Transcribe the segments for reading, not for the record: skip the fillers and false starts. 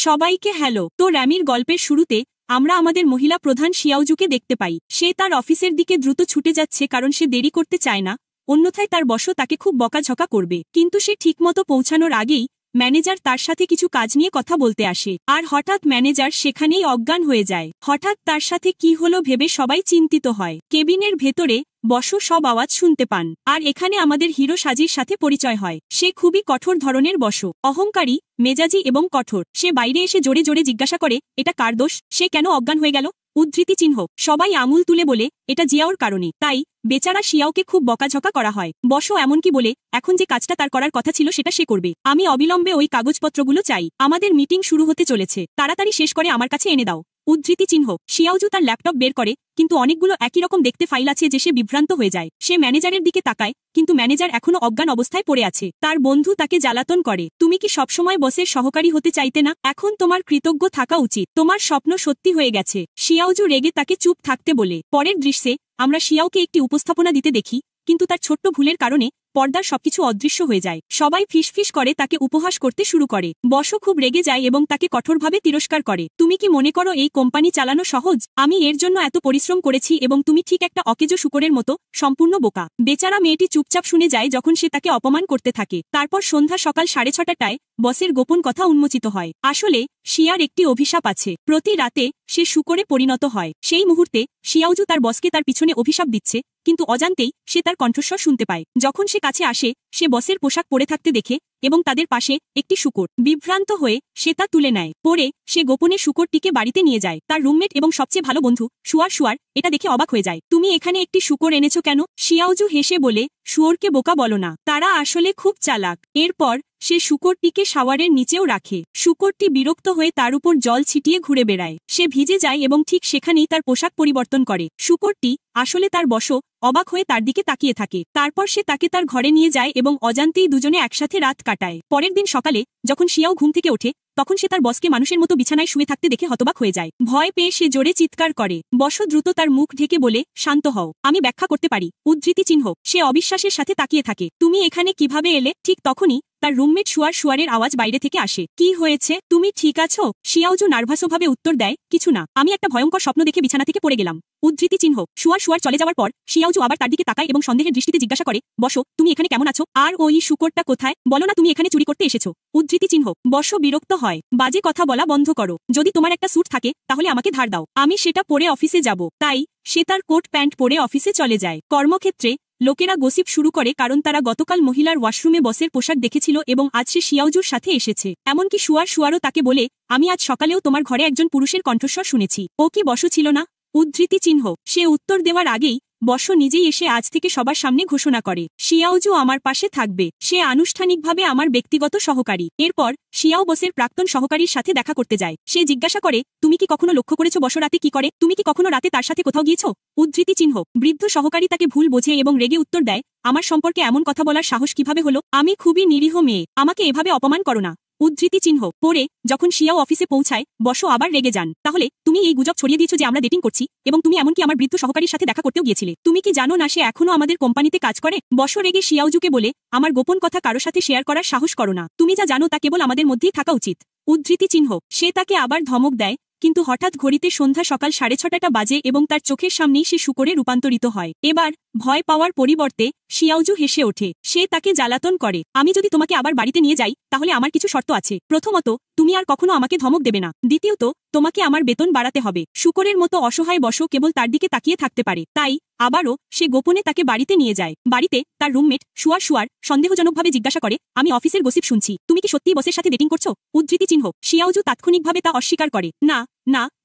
সবাইকে হ্যালো। তো র্যামির গল্পের শুরুতে আমরা আমাদের মহিলা প্রধান শিয়াওজুকে দেখতে পাই। সে তার অফিসের দিকে দ্রুত ছুটে যাচ্ছে কারণ সে দেরি করতে চায় না, অন্যথায় তার বস তাকে খুব বকাঝকা করবে। কিন্তু সে ঠিকমতো পৌঁছানোর আগেই ম্যানেজার তার সাথে কিছু কাজ নিয়ে কথা বলতে আসে, আর হঠাৎ ম্যানেজার সেখানেই অজ্ঞান হয়ে যায়। হঠাৎ তার সাথে কি হলো ভেবে সবাই চিন্তিত হয়। কেবিনের ভেতরে বস সব আওয়াজ শুনতে পান, আর এখানে আমাদের হিরো সাজির সাথে পরিচয় হয়। সে খুবই কঠোর ধরনের বস, অহংকারী, মেজাজি এবং কঠোর। সে বাইরে এসে জোরে জোরে জিজ্ঞাসা করে, এটা কার দোষ, সে কেন অজ্ঞান হয়ে গেল? উদ্ধৃতি চিহ্ন। সবাই আঙুল তুলে বলে, এটা জিয়াওর কারণে। তাই বেচারা শিয়াওকে খুব বকাঝকা করা হয়। বসও এমনকি বলে, এখন যে কাজটা তার করার কথা ছিল সেটা সে করবে। আমি অবিলম্বে ওই কাগজপত্রগুলো চাই, আমাদের মিটিং শুরু হতে চলেছে, তাড়াতাড়ি শেষ করে আমার কাছে এনে দাও। উদ্ধৃতি চিহ্ন। শিয়াওজু তার ল্যাপটপ বের করে, কিন্তু অনেকগুলো একই রকম দেখতে ফাইল আছে যে সে বিভ্রান্ত হয়ে যায়। সে ম্যানেজারের দিকে তাকায়, কিন্তু ম্যানেজার এখনো অজ্ঞান অবস্থায় পড়ে আছে। তার বন্ধু তাকে জ্বালাতন করে, তুমি কি সবসময় বসের সহকারী হতে চাইতে না? এখন তোমার কৃতজ্ঞ থাকা উচিত, তোমার স্বপ্ন সত্যি হয়ে গেছে। শিয়াওজু রেগে তাকে চুপ থাকতে বলে। পরের দৃশ্যে আমরা শিয়াওকে একটি উপস্থাপনা দিতে দেখি, কিন্তু তার ছোট্ট ভুলের কারণে পর্দার সবকিছু অদৃশ্য হয়ে যায়। সবাই ফিসফিস করে তাকে উপহাস করতে শুরু করে। বসও খুব রেগে যায় এবং তাকে কঠোরভাবে তিরস্কার করে। তুমি কি মনে করো এই কোম্পানি চালানো সহজ? আমি এর জন্য এত পরিশ্রম করেছি এবং তুমি ঠিক একটা অকেজো শূকরের মতো, সম্পূর্ণ বোকা। বেচারা মেয়েটি চুপচাপ শুনে যায় যখন সে তাকে অপমান করতে থাকে। তারপর সন্ধ্যা সকাল 6:30টায় বসের গোপন কথা উন্মোচিত হয়। আসলে শিয়ার একটি অভিশাপ আছে, প্রতি রাতে সে শূকরে পরিণত হয়। সেই মুহূর্তে শিয়াওজু তার বসকে তার পিছনে অভিশাপ দিচ্ছে, কিন্তু অজান্তেই সে তার কণ্ঠস্বর শুনতে পায়। যখন সে কাছে আসে, সে বসের পোশাক পরে থাকতে দেখে এবং তাদের পাশে একটি শূকর। বিভ্রান্ত হয়ে সে তা তুলে নেয়। পরে সে গোপনে শূকরটিকে বাড়িতে নিয়ে যায়। তার রুমমেট এবং সবচেয়ে ভালো বন্ধু শুয়ার এটা দেখে অবাক হয়ে যায়। তুমি এখানে একটি শূকর এনেছো কেন? শিয়াওজু হেসে বলে, শুয়োরকে বোকা বলো না, তারা আসলে খুব চালাক। এরপর সে শূকরটিকে শাওয়ারের নিচেও রাখে। শূকরটি বিরক্ত হয়ে তার উপর জল ছিটিয়ে ঘুরে বেড়ায়। সে ভিজে যায় এবং ঠিক সেখানেই তার পোশাক পরিবর্তন করে। শূকরটি আসলে তার বস, অবাক হয়ে তার দিকে তাকিয়ে থাকে। তারপর সে তাকে তার ঘরে নিয়ে যায় এবং অজান্তেই দুজনে একসাথে রাত কাটায়। পরের দিন সকালে যখন শিয়াও ঘুম থেকে ওঠে, তখন সে তার বসকে মানুষের মতো বিছানায় শুয়ে থাকতে দেখে হতবাক হয়ে যায়। ভয় পেয়ে সে জোরে চিৎকার করে। বস দ্রুত তার মুখ ঢেকে বলে, শান্ত হও, আমি ব্যাখ্যা করতে পারি। উদ্ধৃতি চিহ্ন। সে অবিশ্বাসের সাথে তাকিয়ে থাকে। তুমি এখানে কিভাবে এলে? ঠিক তখনই তার রুমমেট শুয়ারের আওয়াজ বাইরে থেকে আসে। কি হয়েছে, তুমি ঠিক আছো? শিয়াওজু নার্ভাসভাবে উত্তর দেয়, কিছু না, আমি একটা ভয়ঙ্কর স্বপ্ন দেখে বিছানা থেকে পড়ে গেলাম। উদ্ধৃতি চিহ্ন। শুয়ার চলে যাওয়ার পর শিয়াওজু আবার তার দিকে তাকায় এবং সন্দেহের দৃষ্টিতে জিজ্ঞাসা করে, বসো, তুমি এখানে কেমন আছো? আর ওই শূকরটা কোথায়? বলো না তুমি এখানে চুরি করতে এসেছো। উদ্ধৃতি চিহ্ন। বসো বিরক্ত হয়, বাজে কথা বলা বন্ধ করো। যদি তোমার একটা স্যুট থাকে তাহলে আমাকে ধার দাও, আমি সেটা পরে অফিসে যাব। তাই সে তার কোট প্যান্ট পরে অফিসে চলে যায়। কর্মক্ষেত্রে লোকেরা গসিপ শুরু করে কারণ তারা গতকাল মহিলার ওয়াশরুমে বসের পোশাক দেখেছিল এবং আজ সে শিয়াওজুর সাথে এসেছে। এমনকি শুয়ারও তাকে বলে, আমি আজ সকালেও তোমার ঘরে একজন পুরুষের কণ্ঠস্বর শুনেছি। ও কি বস ছিল না? উদ্ধৃতি চিহ্ন। সে উত্তর দেওয়ার আগেই বস নিজেই এসে আজ থেকে সবার সামনে ঘোষণা করে, শিয়াওজু আমার পাশে থাকবে, সে আনুষ্ঠানিকভাবে আমার ব্যক্তিগত সহকারী। এরপর শিয়াও বসের প্রাক্তন সহকারীর সাথে দেখা করতে যায়। সে জিজ্ঞাসা করে, তুমি কি কখনো লক্ষ্য করেছো বস রাতে কি করে? তুমি কি কখনো রাতে তার সাথে কোথাও গিয়েছো? উদ্ধৃতি চিহ্ন। বৃদ্ধ সহকারী তাকে ভুল বোঝে এবং রেগে উত্তর দেয়, আমার সম্পর্কে এমন কথা বলার সাহস কিভাবে হলো? আমি খুবই নিরীহ মেয়ে, আমাকে এভাবে অপমান করো না। উদ্ধৃতি চিহ্ন। পরে যখন শিয়াও অফিসে পৌঁছায়, বস আবার রেগে যান। তাহলে তুমি এই গুজব ছড়িয়ে দিয়েছো যে আমরা ডেটিং করছি এবং তুমি এমনকি আমার বৃদ্ধ সহকারীর সাথে দেখা করতেও গিয়েছিলে। তুমি কি জানো না সে এখনো আমাদের কোম্পানিতে কাজ করে? বস রেগে শিয়াওজুকে বলে, আমার গোপন কথা কারো সাথে শেয়ার করার সাহস করো না, তুমি যা জানো তা কেবল আমাদের মধ্যেই থাকা উচিত। উদ্ধৃতি চিহ্ন। সে তাকে আবার ধমক দেয়, কিন্তু হঠাৎ ঘড়িতে সন্ধ্যা সকাল 6:30টা বাজে এবং তার চোখের সামনেই সে শূকরে রূপান্তরিত হয়। এবার ভয় পাওয়ার পরিবর্তে শিয়াওজু হেসে ওঠে। সে তাকে জ্বালাতন করে, আমি যদি তোমাকে আবার বাড়িতে নিয়ে যাই তাহলে আমার কিছু শর্ত আছে। প্রথমত, তুমি আর কখনো আমাকে ধমক দেবে না। দ্বিতীয়ত, তোমাকে আমার বেতন বাড়াতে হবে। শূকরের মতো অসহায় বস কেবল তার দিকে তাকিয়ে থাকতে পারে। তাই আবারও সে গোপনে তাকে বাড়িতে নিয়ে যায়। বাড়িতে তার রুমমেট শুয়ার সন্দেহজনকভাবে জিজ্ঞাসা করে, আমি অফিসের গসিপ শুনছি, তুমি কি সত্যিই বসের সাথে ডেটিং করছো? উদ্ধৃতি চিহ্ন। শিয়াওজু তাৎক্ষণিকভাবে তা অস্বীকার করে, না,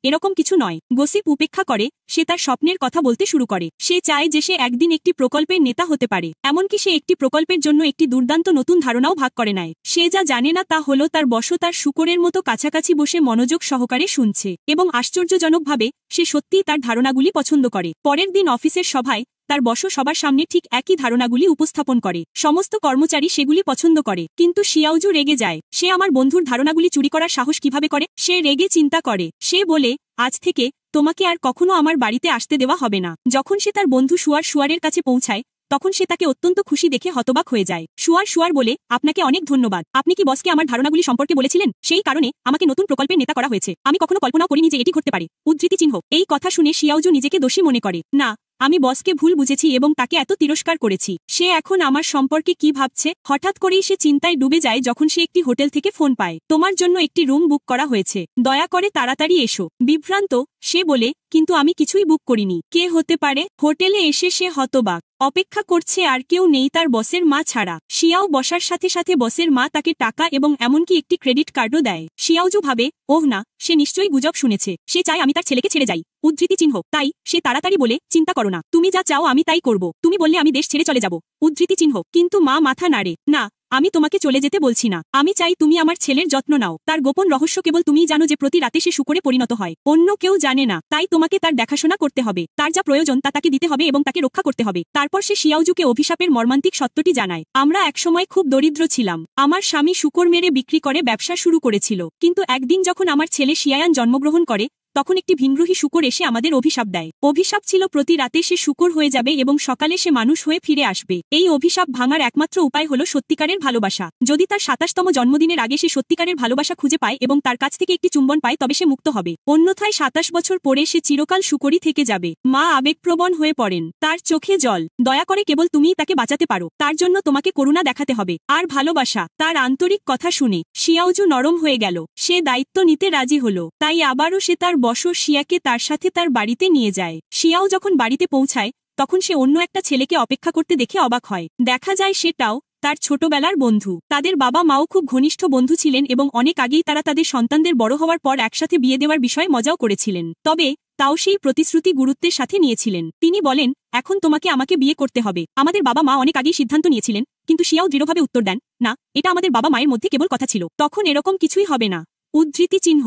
এরকম কিছু নয়। গসিপ উপেক্ষা করে সে তার স্বপ্নের কথা বলতে শুরু করে। সে চায় যে সে একদিন একটি প্রকল্পের নেতা হতে পারে। এমনকি সে একটি প্রকল্পের জন্য একটি দুর্দান্ত নতুন ধারণাও ভাগ করে নেয়। সে যা জানে না তা হলো তার বস তার শূকরের মতো কাছাকাছি বসে মনোযোগ সহকারে শুনছে এবং আশ্চর্যজনকভাবে সে সত্যিই তার ধারণাগুলি পছন্দ করে। পরের দিন অফিসের সভায় তার বস সবার সামনে ঠিক একই ধারণাগুলি উপস্থাপন করে। সমস্ত কর্মচারী সেগুলি পছন্দ করে, কিন্তু শিয়াওজু রেগে যায়। সে আমার বন্ধুর ধারণাগুলি চুরি করার সাহস কিভাবে করে? সে রেগে চিন্তা করে। সে বলে, আজ থেকে তোমাকে আর কখনো আমার বাড়িতে আসতে দেওয়া হবে না। যখন সে তার বন্ধু শুয়ারের কাছে পৌঁছায়, তখন সে তাকে অত্যন্ত খুশি দেখে হতবাক হয়ে যায়। শুয়ার বলে, আপনাকে অনেক ধন্যবাদ। আপনি কি বসকে আমার ধারণাগুলি সম্পর্কে বলেছিলেন? সেই কারণে আমাকে নতুন প্রকল্পের নেতা করা হয়েছে। আমি কখনো কল্পনাও করিনি যে এটি ঘটতে পারে। উদ্ধৃতি চিহ্ন। এই কথা শুনে শিয়াওজু নিজেকে দোষী মনে করে। না, আমি বসকে ভুল বুঝেছি এবং তাকে এত তিরস্কার করেছি। সে এখন আমার সম্পর্কে কি ভাবছে? হঠাৎ করেই সে চিন্তায় ডুবে যায় যখন সে একটি হোটেল থেকে ফোন পায়। তোমার জন্য একটি রুম বুক করা হয়েছে, দয়া করে তাড়াতাড়ি এসো। বিভ্রান্ত সে বলে, কিন্তু আমি কিছুই বুক করিনি। কে হতে পারে? হোটেলে এসে সে হতবাক। অপেক্ষা করছে আর কেউ নেই তার বসের মা ছাড়া। শিয়াও বসার সাথে সাথে বসের মা তাকে টাকা এবং এমনকি একটি ক্রেডিট কার্ডও দেয়। শিয়াওজু ভাবে, ওহ না, সে নিশ্চয়ই গুজব শুনেছে। সে চায় আমি তার ছেলেকে ছেড়ে যাই। উদ্ধৃতি চিহ্ন। তাই সে তাড়াতাড়ি বলে, চিন্তা করো না, তুমি যা চাও আমি তাই করব। তুমি বললে আমি দেশ ছেড়ে চলে যাব। উদ্ধৃতি চিহ্ন। কিন্তু মা মাথা নাড়ে। না, আমি তোমাকে চলে যেতে বলছি না। আমি চাই তুমি আমার ছেলের যত্ন নাও। তার গোপন রহস্য কেবল তুমিই জানো যে প্রতি রাতে সে শূকরে পরিণত হয়। অন্য কেউ জানে না। তাই তোমাকে তার দেখাশোনা করতে হবে। তার যা প্রয়োজন তা তাকে দিতে হবে এবং তাকে রক্ষা করতে হবে। তারপর সে শিয়াওজুকে অভিশাপের মর্মান্তিক সত্যটি জানায়। আমরা একসময় খুব দরিদ্র ছিলাম। আমার স্বামী শূকর মেরে বিক্রি করে ব্যবসা শুরু করেছিল। কিন্তু একদিন যখন আমার ছেলে শিয়ায়ান জন্মগ্রহণ করে, তখন একটি ভিনগ্রহী শূকর এসে আমাদের অভিশাপ দেয়। অভিশাপ ছিল প্রতি রাতে সে শূকর হয়ে যাবে এবং সকালে সে মানুষ হয়ে ফিরে আসবে। এই অভিশাপ ভাঙার একমাত্র উপায় হলো সত্যিকারের ভালোবাসা। যদি তার ২৭তম জন্মদিনের আগে সে সত্যিকারের ভালোবাসা খুঁজে পায় এবং তার কাছ থেকে একটি চুম্বন পায় তবে সে মুক্ত হবে। অন্যথায় ২৭ বছর পরে সে চিরকাল শূকরই থেকে যাবে। মা আবেগপ্রবণ হয়ে পড়েন। তার চোখে জল। দয়া করে কেবল তুমিই তাকে বাঁচাতে পারো। তার জন্য তোমাকে করুণা দেখাতে হবে আর ভালোবাসা। তার আন্তরিক কথা শুনে শিয়াওজু নরম হয়ে গেল। সে দায়িত্ব নিতে রাজি হল। তাই আবারও সে তার বসো শিয়াকে তার সাথে তার বাড়িতে নিয়ে যায়। শিয়াও যখন বাড়িতে পৌঁছায় তখন সে অন্য একটা ছেলেকে অপেক্ষা করতে দেখে অবাক হয়। দেখা যায় সেটাও তার ছোটবেলার বন্ধু। তাদের বাবা মাও খুব ঘনিষ্ঠ বন্ধু ছিলেন এবং অনেক আগেই তারা তাদের সন্তানদের বড় হওয়ার পর একসাথে বিয়ে দেওয়ার বিষয়ে মজাও করেছিলেন। তবে তাও সেই প্রতিশ্রুতি গুরুত্বের সাথে নিয়েছিলেন। তিনি বলেন, এখন তোমাকে আমাকে বিয়ে করতে হবে। আমাদের বাবা মা অনেক আগেই সিদ্ধান্ত নিয়েছিলেন, কিন্তু শিয়াও দৃঢ়ভাবে উত্তর দেন, না, এটা আমাদের বাবা মায়ের মধ্যে কেবল কথা ছিল। তখন এরকম কিছুই হবে না। উদ্ধৃতি চিহ্ন।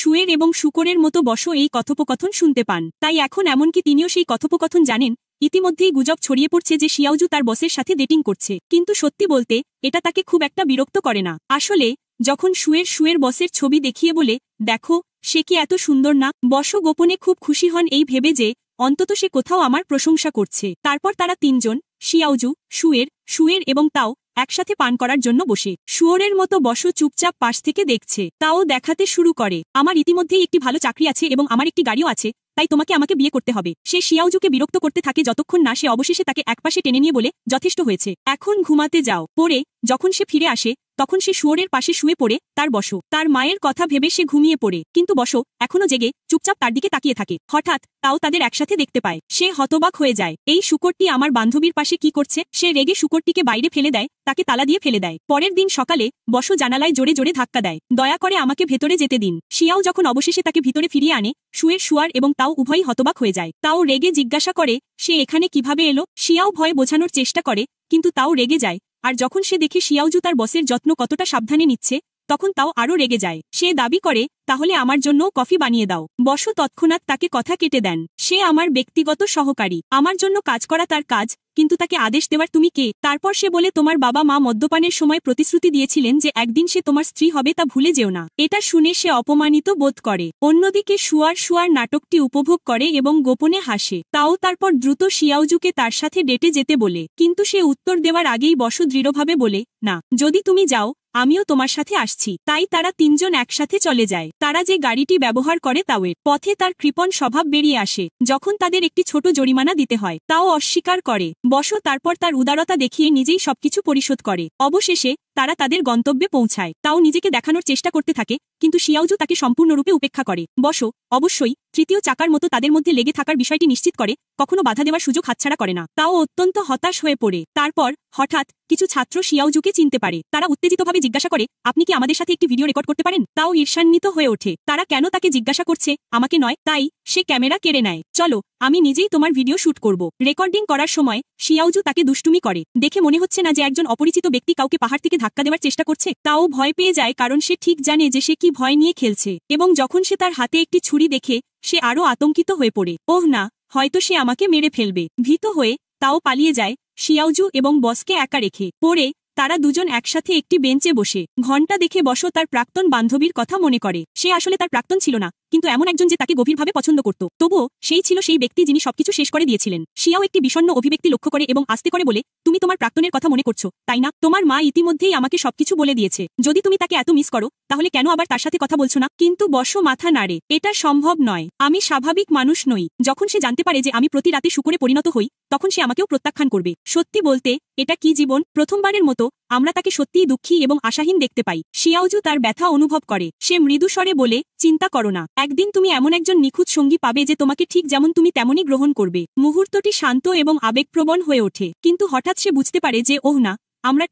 শুয়ের এবং শূকরের মতো বসো এই কথোপকথন শুনতে পান। তাই এখন এমনকি তিনিও সেই কথোপকথন জানেন। ইতিমধ্যেই গুজব ছড়িয়ে পড়ছে যে শিয়াওজু তার বসের সাথে ডেটিং করছে। কিন্তু সত্যি বলতে এটা তাকে খুব একটা বিরক্ত করে না। আসলে যখন শুয়ের বসের ছবি দেখিয়ে বলে, দেখো সে কি এত সুন্দর না, বসো গোপনে খুব খুশি হন এই ভেবে যে অন্তত সে কোথাও আমার প্রশংসা করছে। তারপর তারা তিনজন, শিয়াওজু, শুয়ের এবং তাও একসাথে পান করার জন্য বসে। শুয়োরের মতো বসো চুপচাপ পাশ থেকে দেখছে। তাও দেখাতে শুরু করে, আমার ইতিমধ্যেই একটি ভালো চাকরি আছে এবং আমার একটি গাড়িও আছে, তাই তোমাকে আমাকে বিয়ে করতে হবে। সে শিয়াওজুকে বিরক্ত করতে থাকে যতক্ষণ না সে অবশেষে তাকে একপাশে টেনে নিয়ে বলে, যথেষ্ট হয়েছে, এখন ঘুমাতে যাও। পরে যখন সে ফিরে আসে তখন সে শুয়োরের পাশে শুয়ে পড়ে তার বসো তার মায়ের কথা ভেবে সে ঘুমিয়ে পড়ে। কিন্তু বসো এখনো জেগে চুপচাপ তার দিকে তাকিয়ে থাকে। হঠাৎ তাও তাদের একসাথে দেখতে পায়। সে হতবাক হয়ে যায়। এই শূকরটি আমার বান্ধবীর পাশে কি করছে? সে রেগে শূকরটিকে বাইরে ফেলে দেয়, তাকে তালা দিয়ে ফেলে দেয়। পরের দিন সকালে বসো জানালায় জোরে জোরে ধাক্কা দেয়, দয়া করে আমাকে ভেতরে যেতে দিন। শিয়াও যখন অবশেষে তাকে ভিতরে ফিরিয়ে আনে, শুয়ার এবং তাও উভয়ই হতবাক হয়ে যায়। তাও রেগে জিজ্ঞাসা করে, সে এখানে কিভাবে এলো? শিয়াও ভয় বোঝানোর চেষ্টা করে, কিন্তু তাও রেগে যায়। আর যখন সে দেখে শিয়াওজু তার বসের যত্ন কতটা সাবধানে নিচ্ছে তখন তাও আরও রেগে যায়। সে দাবি করে, তাহলে আমার জন্যও কফি বানিয়ে দাও। বসো তৎক্ষণাৎ তাকে কথা কেটে দেন, সে আমার ব্যক্তিগত সহকারী, আমার জন্য কাজ করা তার কাজ, কিন্তু তাকে আদেশ দেওয়ার তুমি কে? তারপর সে বলে, তোমার বাবা মা মদ্যপানের সময় প্রতিশ্রুতি দিয়েছিলেন যে একদিন সে তোমার স্ত্রী হবে, তা ভুলে যেও না। এটা শুনে সে অপমানিত বোধ করে। অন্যদিকে শুয়ার নাটকটি উপভোগ করে এবং গোপনে হাসে। তাও তারপর দ্রুত শিয়াওজুকে তার সাথে ডেটে যেতে বলে, কিন্তু সে উত্তর দেওয়ার আগেই বসো দৃঢ়ভাবে বলে, না, যদি তুমি যাও আমিও তোমার সাথে আসছি। তাই তারা তিনজন একসাথে চলে যায়। তারা যে গাড়িটি ব্যবহার করে তাওয়ের পথে তার কৃপণ স্বভাব বেরিয়ে আসে। যখন তাদের একটি ছোট জরিমানা দিতে হয় তাও অস্বীকার করে। বসো তারপর তার উদারতা দেখিয়ে নিজেই সবকিছু পরিশোধ করে। অবশেষে তারা তাদের গন্তব্যে পৌঁছায়। তাও নিজেকে দেখানোর চেষ্টা করতে থাকে, কিন্তু শিয়াওজু তাকে সম্পূর্ণরূপে উপেক্ষা করে। বসো অবশ্যই তৃতীয় চাকার মতো তাদের মধ্যে লেগে থাকার বিষয়টি নিশ্চিত করে, কখনো বাধা দেওয়ার সুযোগ হাতছাড়া করে না। তাও অত্যন্ত হতাশ হয়ে পড়ে। তারপর হঠাৎ কিছু ছাত্র শিয়াওজুকে চিনতে পারে। তারা উত্তেজিতভাবে জিজ্ঞাসা করে, আপনি কি আমাদের সাথে একটি ভিডিও রেকর্ড করতে পারেন? তাও ঈর্ষান্বিত হয়ে ওঠে। তারা কেন তাকে জিজ্ঞাসা করছে, আমাকে নয়। তাই সে ক্যামেরা কেড়ে নেয়। চলো আমি নিজেই তোমার ভিডিও শুট করব। রেকর্ডিং করার সময় শিয়াওজু তাকে দুষ্টুমি করে। দেখে মনে হচ্ছে না যে একজন অপরিচিত ব্যক্তি কাউকে পাহাড় থেকে ধাক্কা দেওয়ার চেষ্টা করছে। তাও ভয় পেয়ে যায়, কারণ সে ঠিক জানে যে সে কি ভয় নিয়ে খেলছে। এবং যখন সে তার হাতে একটি ছুরি দেখে সে আরও আতঙ্কিত হয়ে পড়ে। ওহ না, হয়তো সে আমাকে মেরে ফেলবে। ভীত হয়ে তাও পালিয়ে যায়, শিয়াওজু এবং বসকে একা রেখে। পরে তারা দুজন একসাথে একটি বেঞ্চে বসে ঘন্টা দেখে বসো তার প্রাক্তন বান্ধবীর কথা মনে করে। সে আসলে তার প্রাক্তন ছিল না, কিন্তু এমন একজন যে তাকে গভীরভাবে পছন্দ করত। তবুও সেই ছিল সেই ব্যক্তি যিনি সবকিছু শেষ করে দিয়েছিলেন। শিয়াও একটি বিষণ্ণ অভিব্যক্তি লক্ষ্য করে এবং আস্তে করে বলে, তুমি তোমার প্রাক্তনের কথা মনে করছো, তাই না? তোমার মা ইতিমধ্যেই আমাকে সবকিছু বলে দিয়েছে। যদি তুমি তাকে এত মিস করো, তাহলে কেন আবার তার সাথে কথা বলছো না? কিন্তু বসো মাথা নাড়ে, এটা সম্ভব নয়। আমি স্বাভাবিক মানুষ নই। যখন সে জানতে পারে যে আমি প্রতি রাতে শুকরে পরিণত হই, তখন সে আমাকেও প্রত্যাখ্যান করবে। সত্যি বলতে এটা কি জীবন? প্রথমবারের মতো আমরা তাকে সত্যিই দুঃখী এবং আশাহীন দেখতে পাই। শিয়াওজু তার ব্যথা অনুভব করে। সে মৃদু স্বরে বলে, চিন্তা করো না, একদিন তুমি এমন একজন নিখুঁত সঙ্গী পাবে যে তোমাকে ঠিক যেমন তুমি তেমনই গ্রহণ করবে। মুহূর্তটি শান্ত এবং আবেগপ্রবণ হয়ে ওঠে, কিন্তু হঠাৎ সে বুঝতে পারে যে ওহ না, আমরা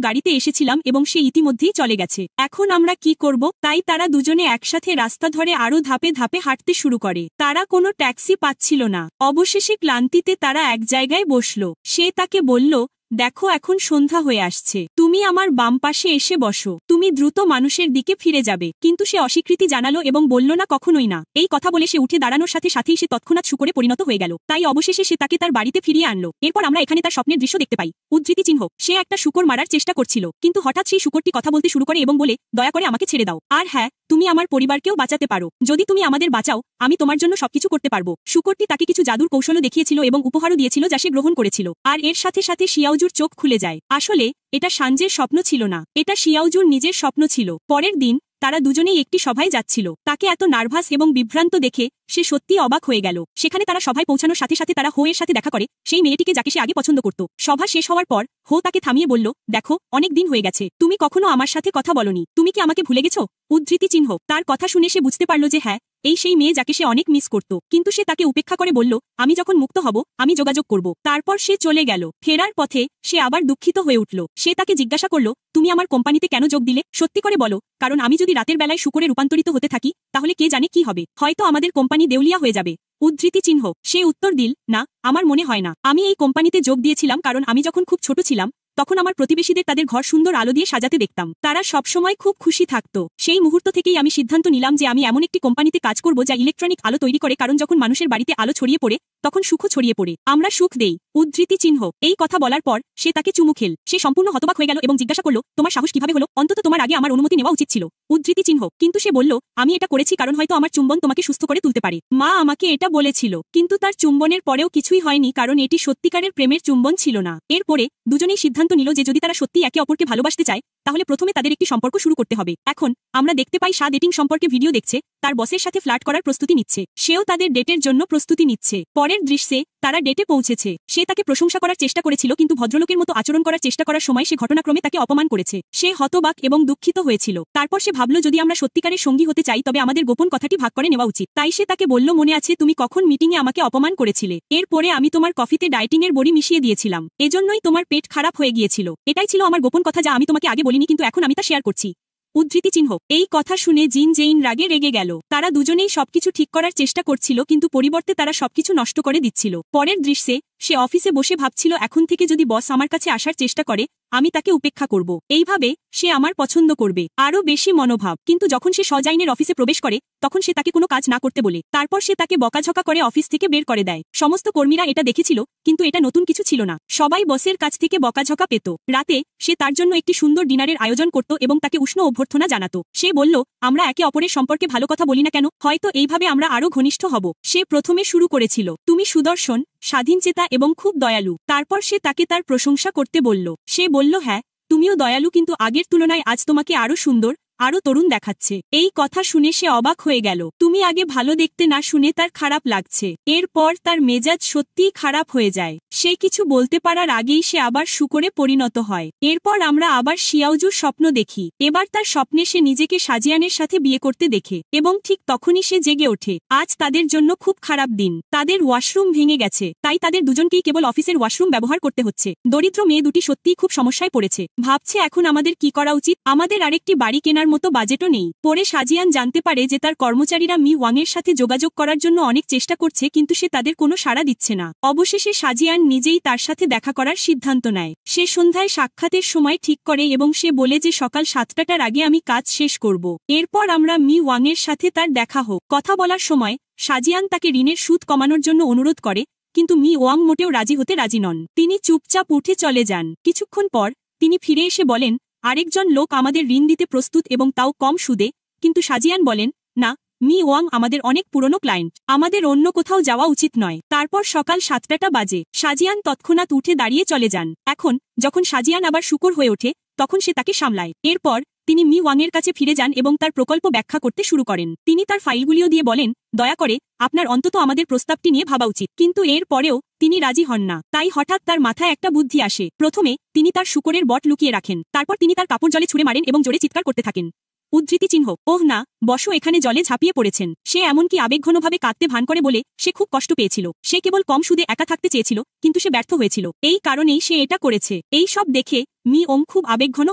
গাড়িতে এসেছিলাম এবং সে ইতিমধ্যেই চলে গেছে। এখন আমরা কি করব? তাই তারা দুজনে একসাথে রাস্তা ধরে আরো ধাপে ধাপে হাঁটতে শুরু করে। তারা কোনো ট্যাক্সি পাচ্ছিল না। অবশেষে ক্লান্তিতে তারা এক জায়গায় বসল। সে তাকে বলল, দেখো এখন সন্ধ্যা হয়ে আসছে, তুমি আমার বাম পাশে এসে বসো। তুমি দ্রুত মানুষের দিকে ফিরে যাবে। কিন্তু সে অস্বীকৃতি জানালো এবং বলল না, কখনোই না। এই কথা বলে সে উঠে দাঁড়ানোর সাথে সাথেই সে তৎক্ষণাৎ শুকরে পরিণত হয়ে গেল। তাই অবশেষে সে তাকে তার বাড়িতে ফিরিয়ে আনলো। এরপর আমরা এখানে তার স্বপ্নের দৃশ্য দেখতে পাই। উদ্ধৃতি চিহ্ন, সে একটা শূকর মারার চেষ্টা করছিল, কিন্তু হঠাৎ সেই শূকরটি কথা বলতে শুরু করে এবং বলে, দয়া করে আমাকে ছেড়ে দাও। আর হ্যাঁ, তুমি আমার পরিবারকেও বাঁচাতে পারো। যদি তুমি আমাদের বাঁচাও, আমি তোমার জন্য সবকিছু করতে পারবো। শূকরটি তাকে কিছু জাদুর কৌশলও দেখিয়েছিল এবং উপহারও দিয়েছিল যা সে গ্রহণ করেছিল। আর এর সাথে সাথে শিয়াওজুর চোখ খুলে যায়। আসলে এটা সানজের স্বপ্ন ছিল না, এটা শিয়াওজুর নিজের স্বপ্ন ছিল। পরের দিন তারা দুজনেই একটি সভায় যাচ্ছিল। তাকে এত নার্ভাস এবং বিভ্রান্ত দেখে সে সত্যি অবাক হয়ে গেল। সেখানে তারা সভায় পৌঁছানোর সাথে সাথে তারা হো এর সাথে দেখা করে, সেই মেয়েটিকে যাকে সে আগে পছন্দ করত। সভা শেষ হওয়ার পর হো তাকে থামিয়ে বলল, দেখো, অনেক দিন হয়ে গেছে, তুমি কখনো আমার সাথে কথা বলনি। তুমি কি আমাকে ভুলে গেছো? উদ্ধৃতি চিহ্ন, তার কথা শুনে সে বুঝতে পারল যে হ্যাঁ, এই সেই মেয়ে যাকে সে অনেক মিস করত। কিন্তু সে তাকে উপেক্ষা করে বলল, আমি যখন মুক্ত হব আমি যোগাযোগ করব। তারপর সে চলে গেল। ফেরার পথে সে আবার দুঃখিত হয়ে উঠল। সে তাকে জিজ্ঞাসা করল, তুমি আমার কোম্পানিতে কেন যোগ দিলে? সত্যি করে বলো, কারণ আমি যদি রাতের বেলায় শুকরে রূপান্তরিত হতে থাকি, তাহলে কে জানে কি হবে, হয়তো আমাদের কোম্পানি দেউলিয়া হয়ে যাবে। উদ্ধৃতি চিহ্ন, সে উত্তর দিল, না, আমার মনে হয় না। আমি এই কোম্পানিতে যোগ দিয়েছিলাম কারণ আমি যখন খুব ছোট ছিলাম, তখন আমার প্রতিবেশীদের তাদের ঘর সুন্দর আলো দিয়ে সাজাতে দেখতাম। তারা সবসময় খুব খুশি থাকত। সেই মুহূর্ত থেকেই আমি সিদ্ধান্ত নিলাম যে আমি এমন একটি কোম্পানিতে কাজ করব যা ইলেকট্রনিক আলো তৈরি করে, কারণ যখন মানুষের বাড়িতে আলো ছড়িয়ে পড়ে, তখন সুখও ছড়িয়ে পড়ে। আমরা সুখ দেই। উদ্ধৃতি চিহ্ন, এই কথা বলার পর সে তাকে চুমু খেল। সে সম্পূর্ণ হতবাক হয়ে গেল এবং জিজ্ঞাসা করল, তোমার সাহস কিভাবে হলো? অন্তত তোমার আগে আমার অনুমতি নেওয়া উচিত ছিল। উদ্ধৃতি চিহ্ন, কিন্তু সে বলল, আমি এটা করেছি কারণ হয়তো আমার চুম্বন তোমাকে সুস্থ করে তুলতে পারে। মা আমাকে এটা বলেছিল। কিন্তু তার চুম্বনের পরেও কিছুই হয়নি, কারণ এটি সত্যিকারের প্রেমের চুম্বন ছিল না। এরপরে দুজনেই সিদ্ধান্ত নিল যে যদি তারা সত্যি একে অপরকে ভালোবাসতে চায়, তাহলে প্রথমে তাদের একটি সম্পর্ক শুরু করতে হবে। এখন আমরা দেখতে পাই সা ডেটিং সম্পর্কে ভিডিও দেখছে, তার বসের সাথে ফ্লার্ট করার প্রস্তুতি নিচ্ছে। সেও তাদের ডেটের জন্য প্রস্তুতি নিচ্ছে। পরের দৃশ্যে তারা ডেটে পৌঁছেছে। সে তাকে প্রশংসা করার চেষ্টা করেছিল, কিন্তু ভদ্রলোকের মতো আচরণ করার চেষ্টা করার সময় সে ঘটনাক্রমে তাকে অপমান করেছে। সে হতবাক এবং দুঃখিত হয়েছিল। তারপর সে ভাবল, যদি আমরা সত্যিকারের সঙ্গী হতে চাই তবে আমাদের গোপন কথাটি ভাগ করে নেওয়া উচিত। তাই সে তাকে বলল, মনে আছে তুমি কখন মিটিংয়ে আমাকে অপমান করেছিলে? এরপরে আমি তোমার কফিতে ডায়েটিং এর বড়ি মিশিয়ে দিয়েছিলাম, এজন্যই তোমার পেট খারাপ হয়ে গিয়েছিল। এটাই ছিল আমার গোপন কথা যা আমি তোমাকে আগে বলিনি, কিন্তু এখন আমি তা শেয়ার করছি। উদ্ধৃতি চিহ্ন, এই কথা শুনে জিন জেইন রাগে রেগে গেল। তারা দুজনেই সবকিছু ঠিক করার চেষ্টা করছিল, কিন্তু পরিবর্তে তারা সবকিছু নষ্ট করে দিচ্ছিল। পরের দৃশ্যে সে অফিসে বসে ভাবছিল, এখন থেকে যদি বস আমার কাছে আসার চেষ্টা করে, আমি তাকে উপেক্ষা করব। এইভাবে সে আমার পছন্দ করবে। আরো বেশি মনোভাব। কিন্তু যখন সে সজাইনের অফিসে প্রবেশ করে, তখন সে তাকে কোনো কাজ না করতে বলে। তারপর সে তাকে বকাঝকা করে অফিস থেকে বের করে দেয়। সমস্ত কর্মীরা এটা দেখেছিল, কিন্তু এটা নতুন কিছু ছিল না। সবাই বসের কাছ থেকে বকাঝকা পেত। রাতে সে তার জন্য একটি সুন্দর ডিনারের আয়োজন করত এবং তাকে উষ্ণ অভ্যর্থনা জানাত। সে বলল, আমরা একে অপরের সম্পর্কে ভালো কথা বলি না কেন? হয়তো এইভাবে আমরা আরো ঘনিষ্ঠ হব। সে প্রথমে শুরু করেছিল, তুমি সুদর্শন, স্বাধীনচেতা এবং খুব দয়ালু। তারপর সে তাকে তার প্রশংসা করতে বলল। সে বলল, হ্যাঁ, তুমিও দয়ালু, কিন্তু আগের তুলনায় আজ তোমাকে আরো সুন্দর, আরো তরুণ দেখাচ্ছে। এই কথা শুনে সে অবাক হয়ে গেল। তুমি আগে ভালো দেখতে না শুনে তার খারাপ লাগছে। এরপর তার মেজাজ সত্যিই খারাপ হয়ে যায়। সে কিছু বলতে পারার আগেই সে আবার শুকরে পরিণত হয়। এরপর আমরা আবার শিয়াওজুর স্বপ্ন দেখি। এবার তার স্বপ্নে সে নিজেকে সাজিয়ানের সাথে বিয়ে করতে দেখে এবং ঠিক তখনই সে জেগে ওঠে। আজ তাদের জন্য খুব খারাপ দিন। তাদের ওয়াশরুম ভেঙে গেছে, তাই তাদের দুজনকেই কেবল অফিসের ওয়াশরুম ব্যবহার করতে হচ্ছে। দরিদ্র মেয়ে দুটি সত্যিই খুব সমস্যায় পড়েছে। ভাবছে এখন আমাদের কি করা উচিত। আমাদের আরেকটি বাড়ি কেনার মতো বাজেটও নেই। পরে সাজিয়ান জানতে পারে যে তার কর্মচারীরা মি ওয়াংয়ের সাথে যোগাযোগ করার জন্য অনেক চেষ্টা করছে, কিন্তু সে তাদের কোনো সাড়া দিচ্ছে না। অবশেষে সাজিয়ান নিজেই তার সাথে দেখা করার সিদ্ধান্ত নেয়। সে সন্ধ্যায় সাক্ষাতের সময় ঠিক করে এবং সে বলে যে সকাল 7টার আগে আমি কাজ শেষ করব। এরপর আমরা মি ওয়াংয়ের সাথে তার দেখা হোক। কথা বলার সময় সাজিয়ান তাকে ঋণের সুদ কমানোর জন্য অনুরোধ করে, কিন্তু মি ওয়াং মোটেও রাজি হতে রাজি নন। তিনি চুপচাপ উঠে চলে যান। কিছুক্ষণ পর তিনি ফিরে এসে বলেন, আরেকজন লোক আমাদের ঋণ দিতে প্রস্তুত এবং তাও কম সুদে, কিন্তু শাজিয়ান বলেন, না, মি ওয়াং আমাদের অনেক পুরনো ক্লায়েন্ট, আমাদের অন্য কোথাও যাওয়া উচিত নয়। তারপর সকাল 7টা বাজে। শাজিয়ান তৎক্ষণাৎ উঠে দাঁড়িয়ে চলে যান। এখন যখন শাজিয়ান আবার শুকর হয়ে ওঠে তখন সে তাকে সামলায়। এরপর তিনি মি ওয়াংয়ের কাছে ফিরে যান এবং তার প্রকল্প ব্যাখ্যা করতে শুরু করেন। তিনি তার ফাইলগুলিও দিয়ে বলেন, দয়া করে আপনার অন্তত আমাদের প্রস্তাবটি নিয়ে ভাবা উচিত। কিন্তু এর পরেও তিনি রাজি হন না। তাই হঠাৎ তার মাথায় একটা বুদ্ধি আসে। প্রথমে তিনি তার শুকরের বট লুকিয়ে রাখেন। তারপর তিনি তার কাপড় জলে ছুঁড়ে মারেন এবং জোরে চিৎকার করতে থাকেন। উদ্ধৃতি চিহ্ন, ওহ না, বসো এখানে জলে ঝাঁপিয়ে পড়েছেন। সে এমনকি আবেগঘনভাবে কাঁদতে ভান করে বলে সে খুব কষ্ট পেয়েছিল। সে কেবল কম সুদে একা থাকতে চেয়েছিল, কিন্তু সে ব্যর্থ হয়েছিল। এই কারণেই সে এটা করেছে। এই সব দেখে মি ওং খুব আবেগঘন